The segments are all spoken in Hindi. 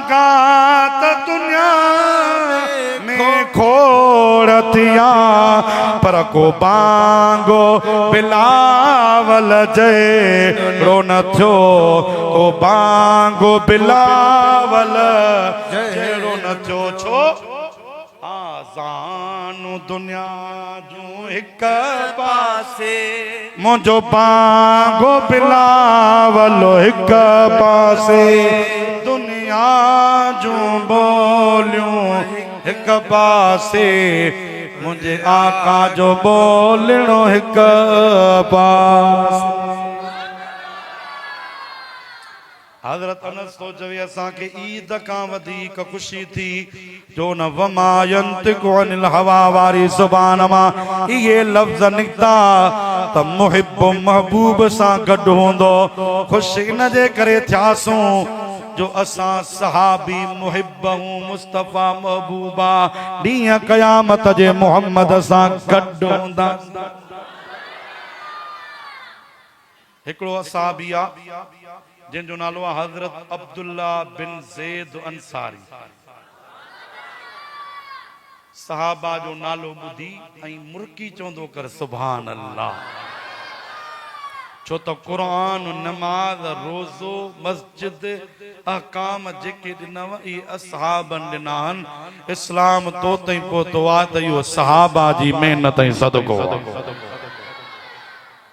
कात दुनिया में खोड़तिया पर को बांगो बिलावल जय रो न थो को बांगो बिलावल जय रो न थो छो आज़ानु दुनिया जो एक पासे मुझो बांगो बिलावल एक पासे दुनिया जो बोलियूं एक पासे मुझे आका जो बोलणो एक पासे। हज़रत अनस तो चवे असां के ईद का वधीक खुशी थी जो न वमा यंतिकु अनिल हवा वारी ज़ुबान मां ये लफ्ज़ निकता त मुहिब महबूब सां गॾु हूंदो। ख़ुशी इन जे करे थियासूं जो असां सहाबी मुहिब हूं मुस्तफ़ा महबूबा ॾींहं क़यामत जे मोहम्मद सां गॾु हूंदा। हिकिड़ो असहाबी आहे जिनजो नालो आहे हज़रत अब्दुल्ला बिन ज़ैद अंसारी। सहाबा जो नालो ॿुधी ऐं मुर्की चवंदो कर सुभान अल्लाह। छो त क़ुरान नमाज रोज़ो मस्जिद अहकाम जेके ॾिनव इहे असहाबनि ॾिना आहिनि। इस्लाम तो ताईं पहुतो आहे त इहो सहाबा जी महिनत ऐं सदको आहे।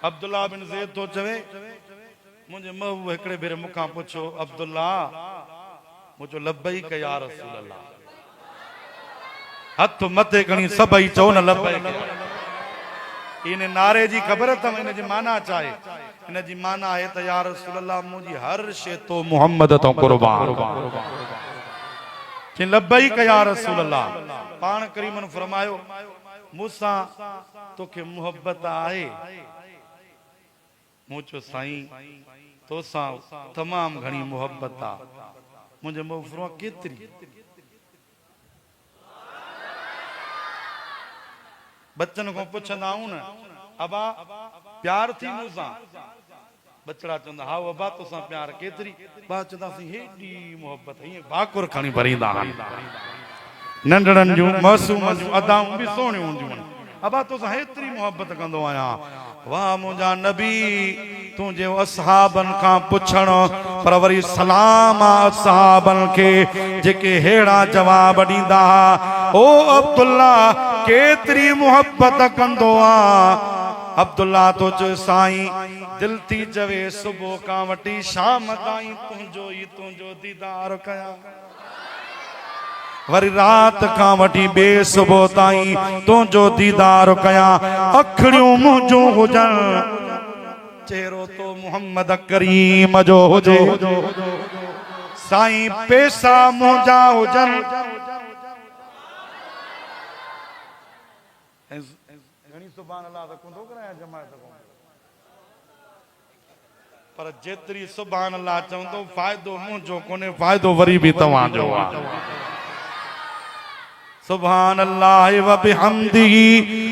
अब्दुल्ला बिन ज़ैद तो चवे मुझे महबूब हिकड़े भेरे मुखां पुछो अब्दुल्ला मुझो लब्बैक या रसूल अल्लाह हथ मथे खणी सभई चओ न लब्बैक। इन नारे जी ख़बर अथव इन जी माना छा आहे? इन जी माना आहे त या रसूल अल्लाह मुंहिंजी हर शइ तो मुहम्मद तो कुर्बान कि लब्बैक या रसूल अल्लाह। पाण करीमन फरमायो मूंसां तोखे मुहब्बत आहे? मूं चयो साईं तोसां तमाम घणी मुहब्बत आ। मुझे मुफरो केतरी बच्चन को पुछंदा आहियूं न अबा प्यार थी मूंसां? बचड़ा चवंदा हा अबा तोसां प्यार केतरी? बा चवंदासीं हेॾी मुहब्बत हीअं भाकुर खणी भरींदा आहिनि। नंढड़नि जूं मासूम जूं अदाऊं बि सोहणियूं हूंदियूं आहिनि। अबा तोसां हेतिरी मुहब्बत कंदो आहियां। वाह मुंहिंजा नबी तूं जे असहाबन खां पुछण पर वरी सलाम असहाबन के जेके हेड़ा जवाब ॾींदा ओ अब्दुल्ला केतरी मुहब्बत कंदो आ। अब्दुल्ला तो चयो साईं दिल थी चवे सुबुह खां वठी शाम ताईं तुंहिंजो दीदार कयां वरी रात खां वठी बे सुबुह ताईं तुंहिंजो दीदार कयां। अखड़ियूं मुंहिंजूं हुजनि चेहरो तो मोहम्मद करीम जो हुजे साईं पैसा मुंहिंजा हुजनि घणी सुभान अल्लाह त कुंदो कराया जमायत को पर जेतरी सुभान अल्लाह चवंदो फ़ाइदो मुंहिंजो कोन्हे फ़ाइदो वरी बि तव्हांजो आहे। सुभान अल्लाह व बिहम्दिही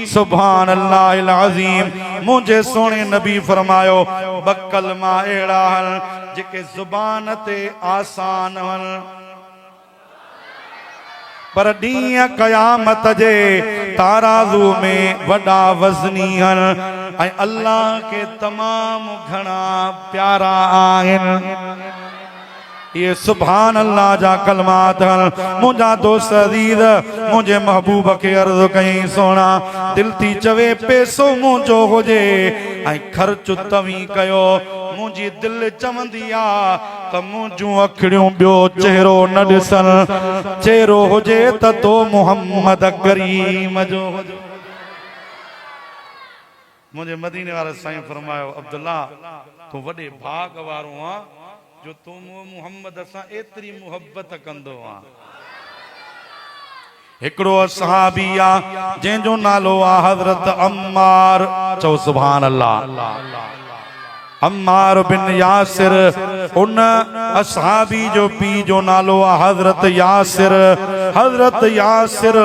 सुभान अल्लाहिल अज़ीम। मुझे सोने नबी फरमायो बकल मां अहिड़ा हल जेके ज़ुबान ते आसान हल पर ॾींहं क़यामत जे ताराज़ू में वॾा वज़नी हल ऐं अल्लाह के तमामु घणा प्यारा आहिनि। ये सुभान अल्लाह जा कलमात मुझा दोस्त अज़ीज़ मुझे महबूब के अर्ज़ कई सोना दिल थी चवे पैसो मुझो हुजे ऐं ख़र्च तवी कयो। मुझी दिल चवंदी आ त मुझूं अखड़ियूं बियो चेहरो न ॾिसन चेहरो हुजे त तो मोहम्मद करीम जो हुजे। मुझे मदीने वाले साईं फरमायो अब्दुल्ला तू वॾे भाग वारो आ जो तू मोहम्मद सां एतरी मुहब्बत कंदो आ। हिकिड़ो सहाबी आ जंहिंजो नालो आ हज़रत अम्मार चओ सुभान अल्लाह। अम्मार बिन यासिर उन असहाबी जो पी जो नालो आ हज़रत यासिर। हज़रत यासिर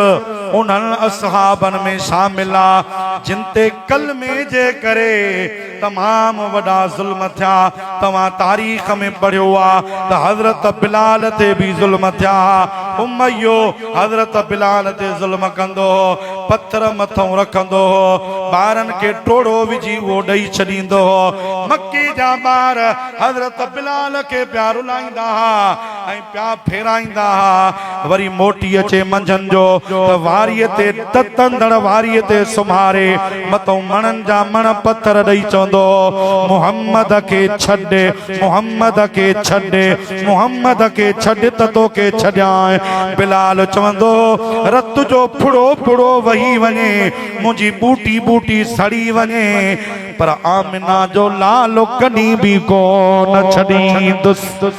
उन्हनि असहाबन में शामिल आ जिनते कल में जे करे तमाम वडा जुल्म थिया तवा तारीख में पढ़ियो आ त हजरत बिलाल ते भी जुल्म थिया उमयो हजरत बिलाल ते जुल्म कंदो पत्थर मथों रखंदो बारन के टोड़ो विजी वो दई छडींदो मक्के जा बार हजरत बिलाल के प्यार लाइंदा ऐ प्या फेराइंदा वरी मोटी अचे मंझन जो वारीअ ते ततंदड़ वारीअ ते सुमारे मतो मणन जा मण पत्थर दई चवंदो मोहम्मद के छॾे मोहम्मद के छॾे मोहम्मद के छॾ त तोखे छॾियां बिलाल चवंदो रत जो फुड़ो फुड़ो वही वञे मुंहिंजी बूटी बूटी सड़ी वञे पर आमिना जो लालो कॾहिं बि कोन छॾींदुसि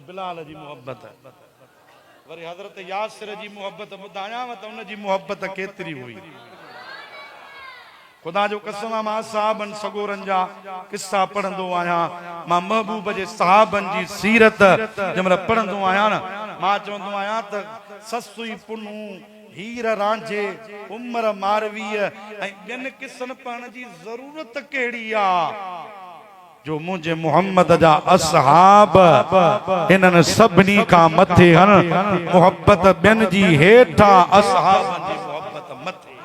बिलाल जी मोहब्बत वरी हजरत यासिर जी मोहब्बत ॿुधायां त उन जी मोहब्बत केतिरी हुई खुदा जो कसम मां साहबन सगोरन जा किस्सा पढ़ंदो आहियां मां महबूब जे साहबन जी सीरत जमल पढ़ंदो आहियां न मां चवंदो आहियां त ससुई पुनू हीर रांझे उमर मारवीअ ऐं ॿियनि किसन पढ़ण जी ज़रूरत कहिड़ी आहे जो मुझे मोहम्मद जा असहाब इन्हनि सभिनी खां मथे हन मोहब्बत ॿियनि जी हेठा असहाबनि जी मोहब्बत मथे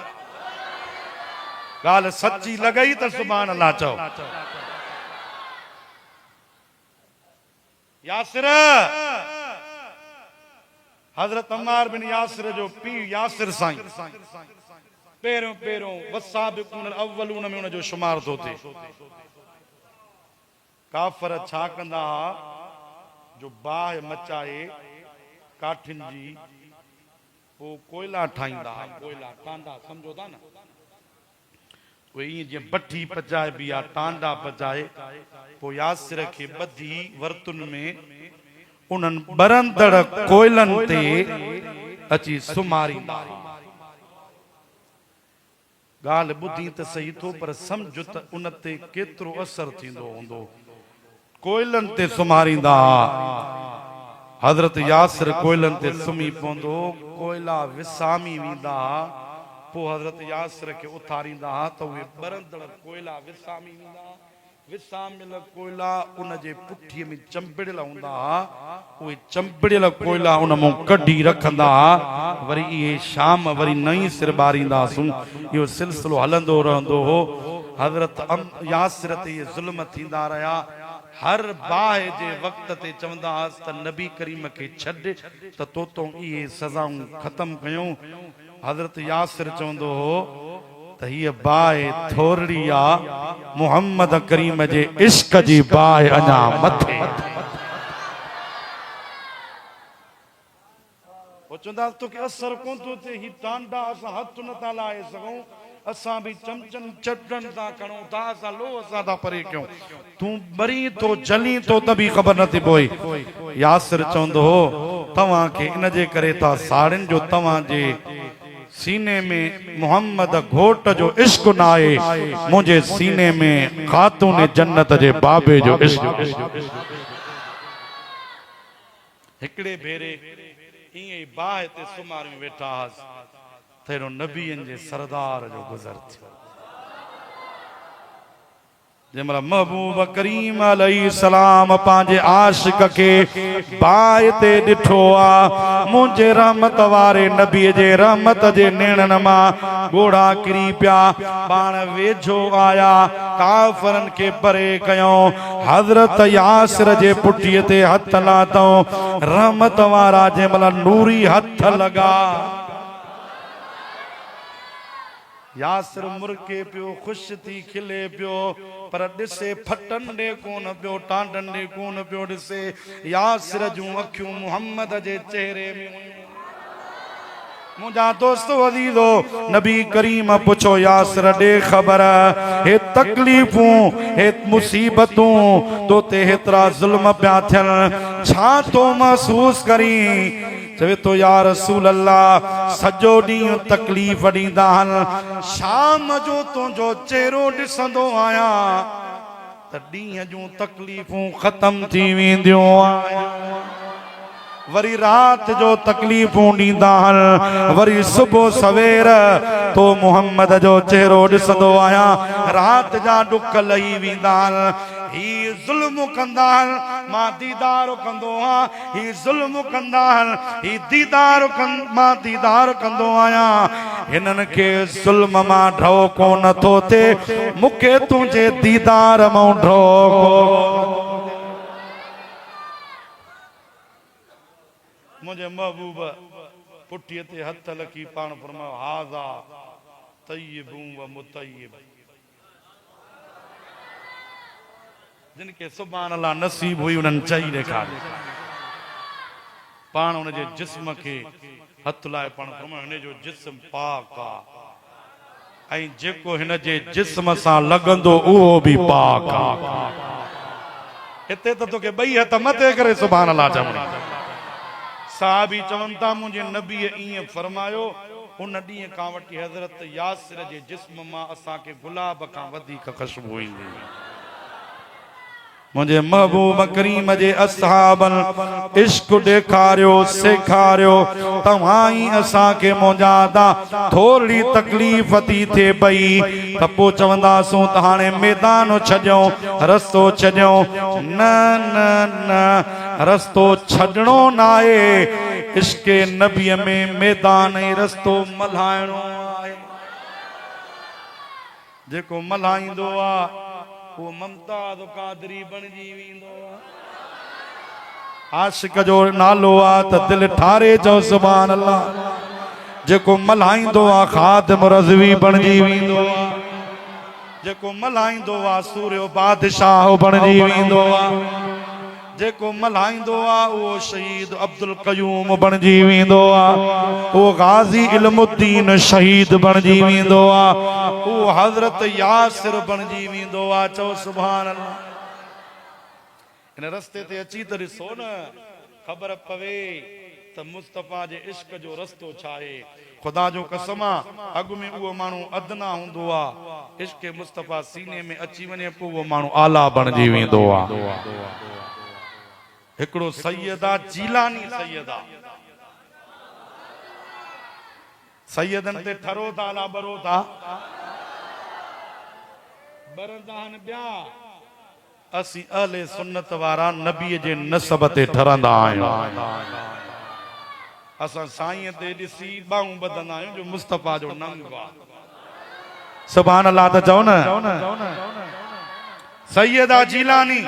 ॻाल्हि सच्ची लॻई त सुभान अल्लाह चओ यासिर हजरत अम्मार बिन यासिर जो पीउ यासिर साईं पहिरियों पहिरियों वसाबिकून अव्वलून में उन जो शुमार थो थिए काफर छा कंदा जो बाह मचाए काठिन जी वो कोयला ठाहींदा कोयला टांडा समझो था न वो ईअं जीअं भट्टी पचाए बि आहे टांडा पचाए पोइ यासिर खे ॿधी वर्तुन में उन्हनि ॿरंदड़ कोयलनि ते अची सुमारींदा ॻाल्हि ॿुधी त सही थो पर सम्झ त उन ते केतिरो असर थींदो हूंदो कोयलन ते सुमारींदा हजरत यासिर कोयलन ते सुम्ही पवंदो कोयला विसामी वेंदा पोइ हजरत यासिर खे उथारींदा त उहे ॿरंदड़ कोयला विसामी वेंदा विसामियल कोयला उन जे पुठीअ में चंबिड़ियल हूंदा उहे चंबिड़ियल कोयला उन मां कढी रखंदा वरी इहे शाम वरी नई सिर ॿारींदासूं इहो सिलसिलो हलंदो रहंदो हो हजरत यासिर ते इहे ज़ुल्म थींदा रहिया हर बाह जे वक्त ते चवंदा त नबी करीम के छॾ त तो इहे सज़ाऊं ख़त्म कयूं हजरत यासिर चवंदो हो त हीअ बाह थोरड़ी आ मोहम्मद करीम जे इश्क जी बाह अञा मथे वो चवंदा तोखे असर कोन थो थिए ही टांडा असां हथ नथा लाहे सघूं असां भी चमचन चटन ता कणो ता असां लो असां ता परे क्यों तू मरी तो जली तो तभी खबर न थी पोई यासिर चवंदो हो तव्हां के इन जे करे ता साड़िन जो तव्हां जे सीने में मोहम्मद घोट जो इश्क न आहे मुझे सीने में खातून जन्नत जे बाबे जो इश्क हिकड़े भेरे इए बाह ते सुमार में वेठा तेरो नबीन जे सरदार जो गुज़र थियो जमल महबूब करीम अलैहिस्सलाम पांजे आशिक के बाय ते दिठो आ मुझे रहमत वारे नबी जे रहमत जे नेणन मा गोड़ा किरी पिया पाण वेझो आया काफरन के परे कयो हजरत यासिर जे पुठीअ ते हथ लातो रहमत वारा जमल नूरी हथ लगा यासिर मुरके पियो खुश थी खिले पियो पर दिसे फटन दे कोन पियो टांडन दे कोन पियो दिसे यासिर जूं अखियूं मोहम्मद जे चेहरे में मुझा दोस्त अजीजो नबी करीम पुछो यासिर दे खबर हे तकलीफूं हे मुसीबतूं तो ते हेतरा जुल्म पिया थियन छा तो महसूस करी चवे तो या रसूल अल्लाह सजो डी तकलीफ दींदा हन शाम जो तुझो चेहरो दिसंदो आया त डी जूं तकलीफूं खत्म थी वेंदियूं वरी रात जो तकलीफ़ूं ॾींदा हल वरी सुबुह सवेर तो मुहम्मद जो चेहरो ॾिसंदो आहियां रात जा ॾुख लही वेंदा हल ही ज़ुल्म कंदा हल मां दीदार कंदो आहियां ही ज़ुल्म कंदा हल ही दीदार मां दीदार कंदो आहियां हिननि खे ज़ुल्म मां ड्रो कोन थो थिए मूंखे तुंहिंजे दीदार मां ड्रो मुझे महबूब पुठीअ ते हथ लकी पाण फरमायो हाज़ा तय्यबूं व मुतय्यब जिनके सुभान अल्लाह नसीब हुई उन्हनि चई ॾेखारी पाण उनजे जिस्म खे हथ लाए पाण फरमायो हिन जो जिस्म पाक आ ऐं जेको हिन जे जिस्म सां लॻंदो उहो बि पाक आ हिते त तोखे ॿई हथ मथे करे सुभान अल्लाह चवणी साहबी चवनि था मुंहिंजे नबीअ ईअं फरमायो उन ॾींहं खां वठी हज़रत यासिर जे जिस्म मां असांखे गुलाब खां वधीक ख़ुशबू ईंदी मुझे महबूब करीम जे असहाबन इश्क ॾेखारियो सेखारियो तव्हां ई असांखे मौजादा थोरी तकलीफ़ थी थिए पई त पोइ चवंदासूं त हाणे मैदान छॾियो रस्तो छॾियो न न न रस्तो छॾणो न आहे इश्क़ नबीअ में मैदान ऐं रस्तो मल्हाइणो आहे जेको मल्हाईंदो आहे वो मुमताज़ कादरी बणजी वेंदो आशिक जो नालो आ त दिल ठारे चओ सुभान अल्लाह जेको मल्हाईंदो आ खादिम रज़वी बणजी वेंदो आ जेको मल्हाईंदो आ सूर्यो बादशाह बणजी वेंदो आ जेको मल्हाईंदो आ वो शहीद अब्दुल क़यूम बणजी वेंदो आ वो गाज़ी इल्मुद्दीन शहीद बणजी वेंदो आ वो हज़रत यासिर बणजी वेंदो आ चओ सुभान अल्लाह इन रस्ते ते अची त ॾिसो न ख़बर पवे त मुस्तफ़ा जे इश्क जो रस्तो छा आहे खुदा जो कसम आ अॻु में उहो माण्हू अदना हूंदो आ इश्क मुस्तफ़ा सीने में अची वञे पोइ उहो माण्हू आला बणजी वेंदो आ हिकिड़ो सैयदा जीलानी सैयदा सैयदनि ते ठरो था ला बरो था बरदान ॿिया असीं अहले सुन्नत वारा नबीअ जे नसब ते ठरंदा आहियूं असां साईं ते ॾिसी ॿाहूं ॿधंदा आहियूं जो मुस्तफ़ा जो नंग आहे सुभान अल्लाह त चओ न सैयदा जीलानी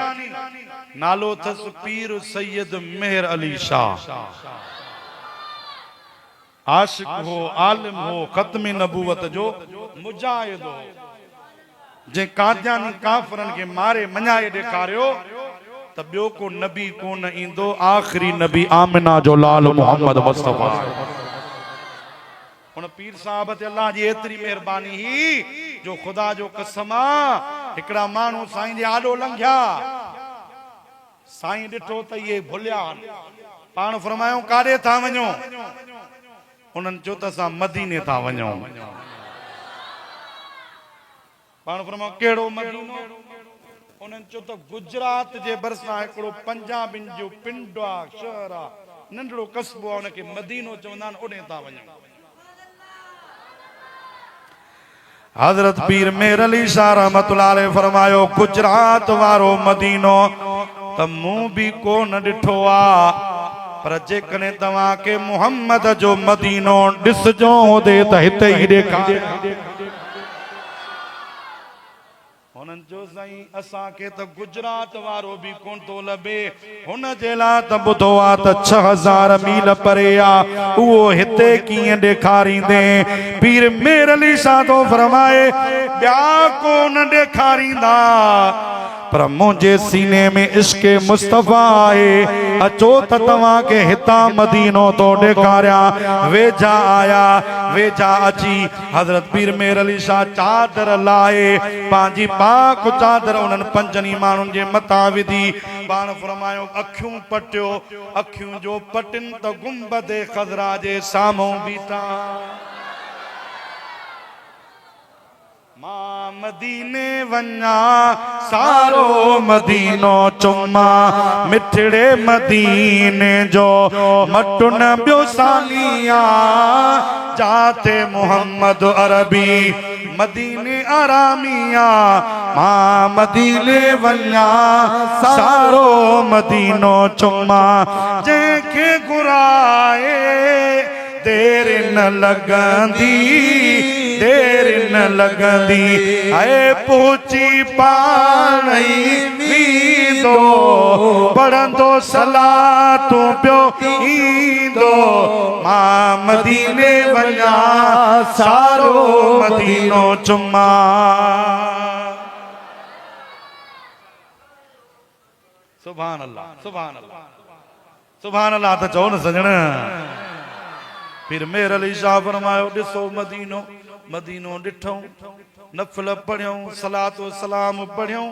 नालो थस पीर सैयद मेहर अली शाह आशिक हो आलिम हो खत्म नबूवत जो मुजाहिद हो जे कादियानी काफरन के मारे मञाए ॾेखारियो त ॿियो को नबी कोन ईंदो आखिरी नबी आमिना जो लाल मोहम्मद मुस्तफ़ा हुन पीर साहब ते अल्लाह जी एतरी मेहरबानी ही जो खुदा जो कसम आ हिकड़ा माण्हू साईं जे आॾो लंघिया साईं ॾिठो त ये भुलिया पाण फरमायो काॾे था वञो उन्हनि चयो त असां मदीने था वञूं पाण फरमायो कहिड़ो मदीनो उन्हनि चयो त गुजरात जे भरिसां हिकिड़ो पंजाबिन जो पिंड आहे शहर आहे नंढड़ो कस्बो आहे उनखे मदीनो चवंदा आहिनि ओॾे था वञूं हजरत पीर मेहर अली शाह रहमतुल्लाह अलैह फरमायो गुजरात वारो मदीनो त मूं भी कोन ॾिठो आ पर जेकॾहिं तव्हां के मुहम्मद जो मदीनो ॾिसजो होदे त हिते ई ॾेखार हुननि जो साईं असांखे त गुजरात वारो भी कोन थो लभे हुन जे लाइ त ॿुधो आ त 6000 मील परे आ उहो हिते कीअं ॾेखारींदे पीर मेहर अली शाह तो फरमाए ॿिया कोन ॾेखारींदा पर मुझे सीने में इश्क मुस्तफ़ा है अचो त तव्हां के हितां मदीनो तो ॾेखारिया वेझा आया वेझा अची हजरत पीर मेहर अली शाह चादर लाए पंहिंजी पाक चादर उन्हनि पंजनी माण्हुनि जे मथां विधी पाण फरमायो अखियूं पटियो अखियूं जो पटिन त गुंबद खज़रा जे साम्हूं बीठा मां मदीने वन्ना सारो मदीनो चुम्मा मिठड़े मदीने जो मटुन बियो सालिया जाते मोहम्मद अरबी मदीने आरामिया मां मदीने वन्ना सारो मदीनो चुम्मा जंहिंखे घुराए देर न लगंदी देर न लगंदी आए पहुंची पाणई वींदो पढ़ंदो सलातू पियो ईंदो मां मदीने वञा सारो मदीनो चुम्मा सुभान अल्लाह सुभान अल्लाह सुभान अल्लाह तो चओ न सजण फिर मेर अली शाह फरमायो ॾिसो मदीनो मदीनो ॾिठऊं नफ़िल पढ़ियूं सलातो सलाम पढ़ियूं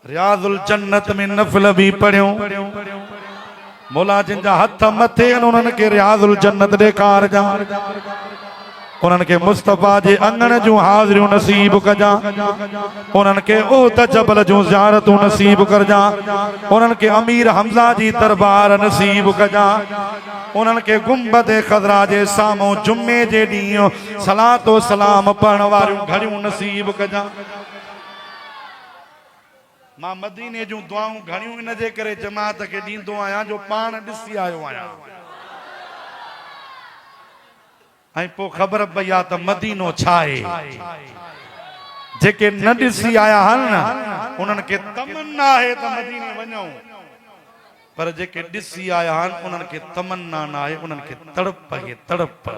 रियाज़ुल जन्नत में नफ़िल भी पढ़ियूं मौला जिन जा हथ मथे उन्हनि खे रियाज़ुल जन्नत ॾेखार जा उन्हनि खे मुस्तफ़ा जे अंगण जूं हाज़िरियूं नसीब कजा उन्हनि खे ओत जबल जूं ज़ियारतूं नसीब करजा उन्हनि खे अमीर हमज़ा जी दरबार नसीब कजा उन्हनि खे गुंबद ख़ज़रा जे साम्हूं जुमे जे ॾींहुं सलातो सलाम पढ़ण वारियूं घड़ियूं नसीब कजा मां मदीने जूं दुआऊं घणियूं इन जे करे जमात खे ॾींदो आहियां जो पाण ॾिसी आयो आहियां ऐं पोइ ख़बर पई आहे त मदीनो छा आहे जेके न ॾिसी आया आहिनि न उन्हनि खे तमन्ना आहे त मदीने वञूं पर जेके ॾिसी आया आहिनि उन्हनि खे तमन्ना न आहे उन्हनि खे तड़प आहे तड़प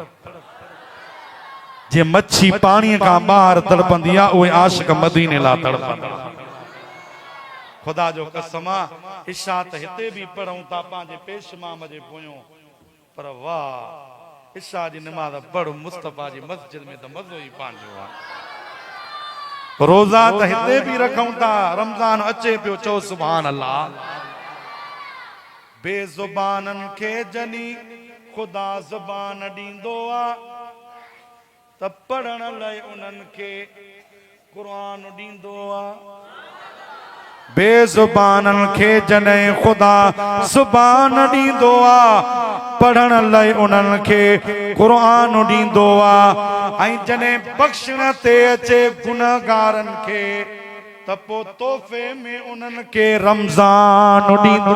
जे मच्छी पाणीअ खां ॿाहिरि तड़पंदी आहे उहे आशिक मदीने लाइ तड़पंदा खुदा जो कसम आहे इशा त हिते बि पढ़ूं था पंहिंजे पेशमाम जे पोयों पर वाह इशा जी नमाज़ पढ़ मुस्तफ़ा जी मस्जिद में तो मज़ो ही पंहिंजो आहे रोज़ा त हिते भी रखूं था रमज़ान अचे पियो चओ सुभान अल्लाह बेज़ुबाननि खे जॾहिं ख़ुदा ज़ुबान ॾींदो आहे त पढ़ण लाइ उन्हनि खे क़ुरान ॾींदो आहे बेज़ुबाननि खे जॾहिं ख़ुदा ज़ुबान ॾींदो आहे पढ़ण लाइ उन्हनि खे क़ुरान ॾींदो आहे ऐं जॾहिं बख़्शण ते अचे गुनहगारनि खे त पोइ तोहफ़े में उन्हनि खे रमज़ान ॾींदो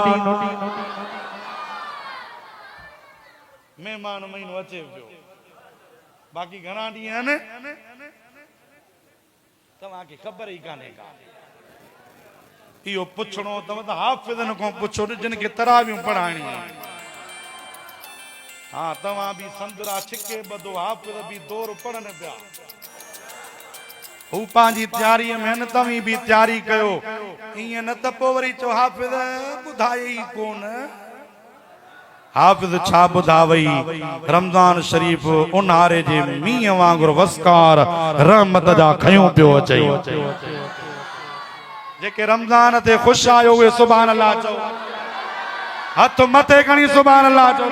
महिमान महीनो अचे पियो बाक़ी घणा ॾींहं आहिनि तव्हांखे ख़बर ई कान्हे का इहो पुछणो अथव त हाफ़िज़नि खां पुछो जिन खे तरावियूं पढ़ाइणियूं हाँ तव्हां बि संदरा छिके ॿधो हाफ़िज़ बि दौर पढ़नि पिया हू पंहिंजी तयारीअ में न तव्हीं बि तयारी कयो ईअं न त पोइ वरी चओ हाफ़िज़ ॿुधाए ई कोन हाफ़िज़ छा ॿुधावई रमज़ान शरीफ़ उन्हारे जे मींहं वांगुरु वस्कार रहमत जा खयूं पियो अचई जेके रमज़ान ते ख़ुशि आयो उहे सुभान अल्लाह चओ हथ मथे खणी सुभान अल्लाह चओ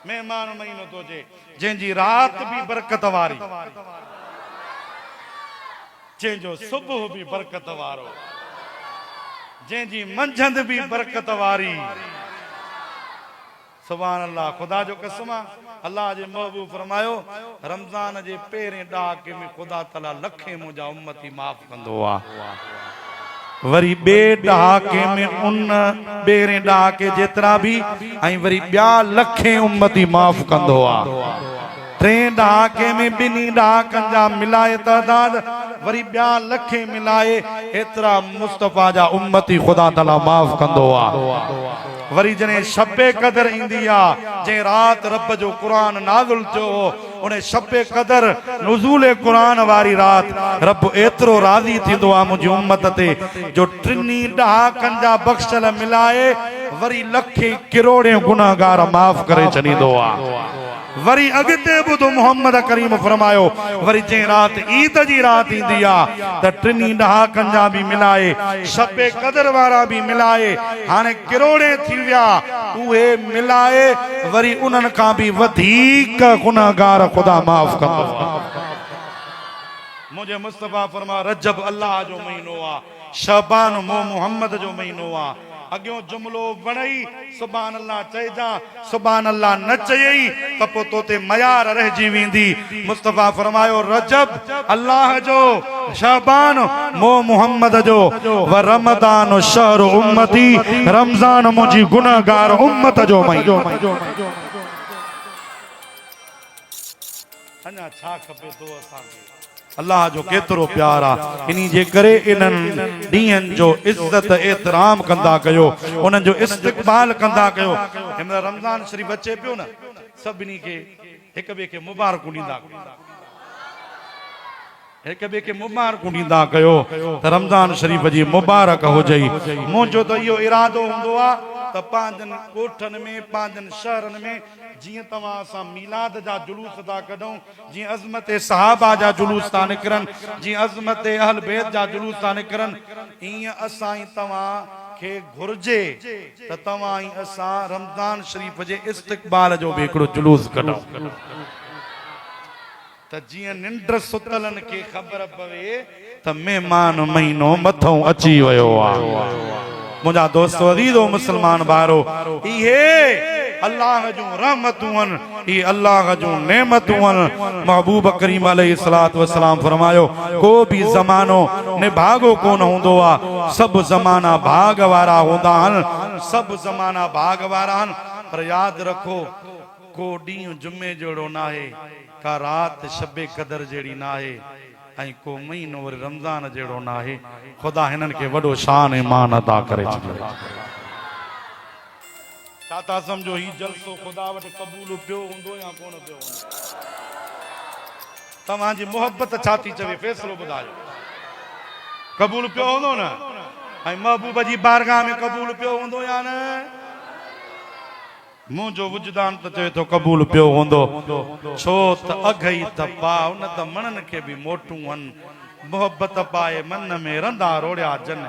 महिमान महीनो तो जे जंहिंजी राति भी बरकत वारी जंहिंजो सुबुह भी बरकत वारो जंहिंजी मंझंद भी बरकत वारी सुभान अल्लाह खुदा जो कसम अल्लाह जे महबूब फरमायो रमज़ान जे पहिरें ॾहाके में खुदा ताला लखे मुंहिंजा उम्मती माफ़ कंदो आहे वरी ॿिए ॾहाके में उन ॿेरे ॾहाके जेतिरा भी ऐं वरी ॿिया लखे उम्मती माफ़ कंदो आहे टें ॾहाके में ॿिन्ही ॾहाकनि जा मिलाए तइदाद वरी ॿिया लखे मिलाए एतिरा मुस्तफ़ा जा उम्मती खुदा ताला माफ़ कंदो आहे वरी जने शबे कदर इंदी आ जे रात रब जो कुरान नाज़िल थियो उन शबे कदर नुज़ूल कुरान वारी रात रब एतरो राज़ी थींदो आ मुंहिंजी उम्मत ते जो टिनी ॾहाकनि जा बख़्शल मिलाए वरी लखे किरोड़े गुनाहगार माफ़ करे छॾींदो आ वरी अगते बुधो मोहम्मद करीम फरमायो वरी जे रात ईद जी रात इंदी आ त टिनी ॾहाकनि जा भी मिलाए शबे कदर वारा भी मिलाए हाने किरोड़े थी विया उहे मिलाए वरी उन्हनि खां भी वधीक गुनाहगार खुदा माफ़ कंदो मुझे मुस्तफ़ा फरमा रजब अल्लाह जो महीनो आ, शबान मो मोहम्मद जो महीनो आ। अॻियों जुमलो वणई सुभान अल्लाह चइजा, सुभान अल्लाह न चयई त पोइ तोते मयार रहिजी वेंदी। मुस्तफ़ा फरमायो रजब अल्लाह जो, शबान मो मोहम्मद जो, व रमदान शहर उम्मती, रमज़ान मुंहिंजी गुनहगार उम्मत जो महीनो। अञा छा खपे तो असांखे? अल्लाह जो केतिरो प्यार आहे। इन्ही जे करे इन्हनि ॾींहंनि जो इज़त एतिराम कंदा कयो, उन्हनि जो इस्तक़बाल कंदा कयो। हिन रमज़ान शरीफ़ अचे पियो न, सभिनी खे हिक ॿिए खे मुबारकूं ॾींदा, हिक ॿिए खे मुबारकूं ॾींदा कयो त रमज़ान शरीफ़ जी मुबारक हुजई। मुंहिंजो त इहो इरादो हूंदो आहे त पंहिंजनि ॻोठनि में, पंहिंजनि शहरनि में जीअं तव्हां असां मीलाद जा जुलूस था कढूं, जीअं अज़मत सहाबा जा जुलूस था निकिरनि, जीअं अज़मत अहल बैत जा जुलूस था निकिरनि, ईअं असां ई तव्हां खे घुर्जे त तव्हां ई असां रमज़ान शरीफ़ जे इस्तक़बाल जो बि हिकिड़ो जुलूस कढूं त जीअं निंड सुतलनि खे ख़बर पवे त महिमान महीनो मथों अची वियो आहे। मुंहिंजा दोस्त अज़ीज़ो मुस्लमान भाइरो, इहे अल्लाह जूं रहमतूं आहिनि, इहे अल्लाह जूं नेमतूं आहिनि। महबूब करीम अलैहिस्सलातु वस्सलाम फरमायो को बि ज़मानो निभागो कोन हूंदो आहे, सभु ज़माना भाग वारा हूंदा आहिनि, सभु ज़माना भाग वारा आहिनि। पर यादि रखो को ॾींहुं जुमे जहिड़ो न आहे, का रात शबे कदर जहिड़ी न आहे, ऐं को महीनो वरी रमज़ान जहिड़ो न आहे। ख़ुदा हिननि खे वॾो शान ईमान अता करे छॾियो। छा था सम्झो ही जलसो ख़ुदा वटि क़बूल पियो हूंदो या कोन पियो हूंदो? तव्हांजी मोहबत छा थी चवे, फ़ैसिलो ॿुधायो। क़बूल पियो हूंदो न? ऐं महबूब जी बारगाह में क़बूल पियो हूंदो या न? मुंहिंजो वुजदान त चवे थो क़बूल पियो हूंदो, छो त अघई त पा उन त मणनि खे बि मोटूं आहिनि, मोहबत पाए मन में रंदा रोड़िया जन।